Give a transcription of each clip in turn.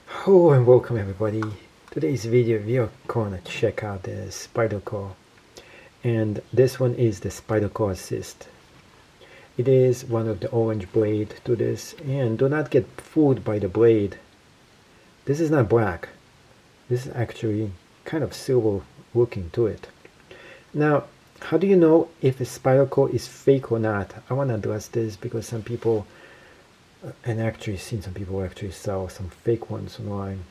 Hello and welcome everybody. Today's video we are gonna check out the Spyderco, and this one is the Spyderco Assist. It is one of the orange blade to this, and do not get fooled by the blade. This is not black. This is actually kind of silver looking to it. Now, how do you know if a Spyderco is fake or not? I want to address this because some people, and actually seen some people actually sell some fake ones online.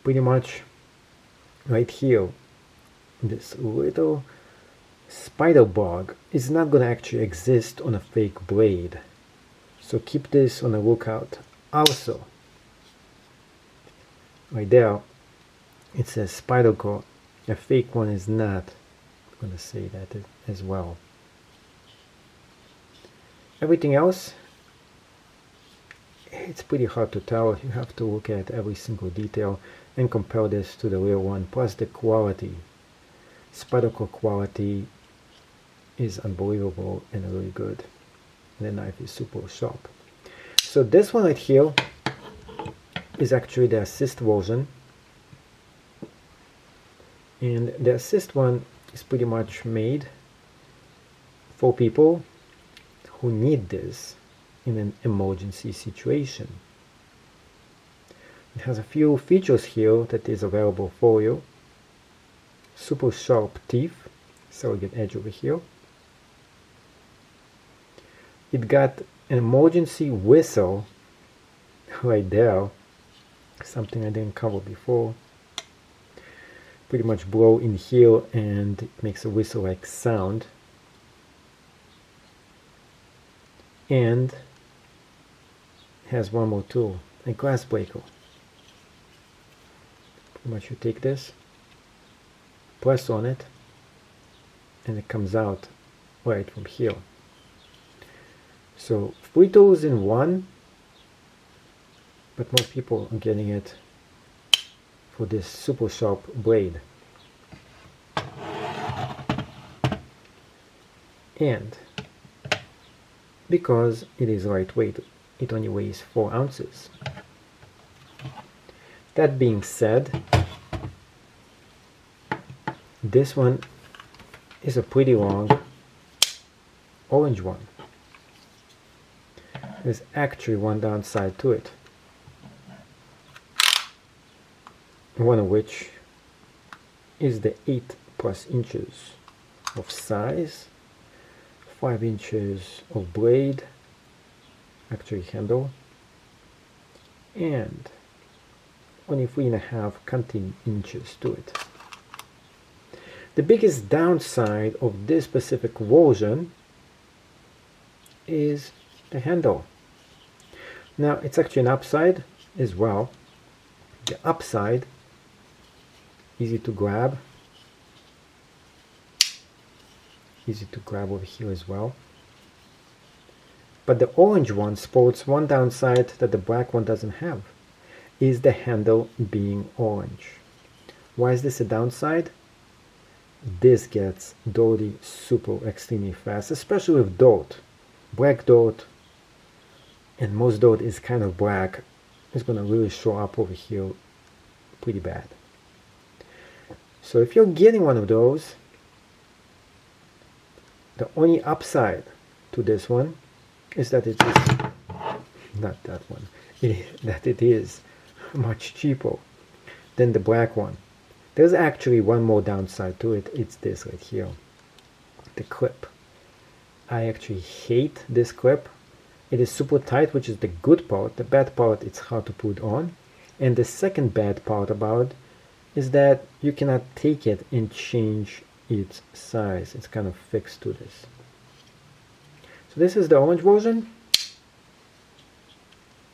Pretty much right here, this little spider bug is not going to actually exist on a fake blade, so keep this on the lookout. Also, right there it says Spyderco. A fake one is not. I'm going to say that as well. Everything else, it's pretty hard to tell. You have to look at every single detail and compare this to the real one, plus the quality. Spyderco quality is unbelievable and really good, and the knife is super sharp. So this one right here is actually the assist version, and the assist one is pretty much made for people who need this in an emergency situation. It has a few features here that is available for you. Super sharp teeth, surrogate edge over here. It got an emergency whistle right there, something I didn't cover before. Pretty much blow in here and it makes a whistle like sound. And has one more tool, a glass breaker. Pretty much you take this, press on it, and it comes out right from here. So 3 tools in one, but most people are getting it for this super sharp blade. And because it is lightweight, it only weighs 4 ounces. That being said, this one is a pretty long orange one. There's actually one downside to it, one of which is the 8+ inches of size, 5 inches of blade, actually handle, and only 3.5 cutting inches to it. The biggest downside of this specific version is the handle. Now it's actually an upside as well. The upside, easy to grab over here as well. But the orange one sports one downside that the black one doesn't have, is the handle being orange. Why is this a downside? This gets dirty super extremely fast, especially with dirt. Black dirt, and most dirt is kind of black, is going to really show up over here pretty bad. So if you're getting one of those, the only upside to this one is that it is not that one, that it is much cheaper than the black one. There's actually one more downside to it. It's this right here, the clip. I actually hate this clip. It is super tight, which is the good part. The bad part, it's hard to put on. And the second bad part about it is that you cannot take it and change its size. It's kind of fixed to this. So this is the orange version,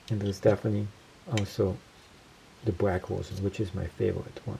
and there's definitely also the black version, which is my favorite one.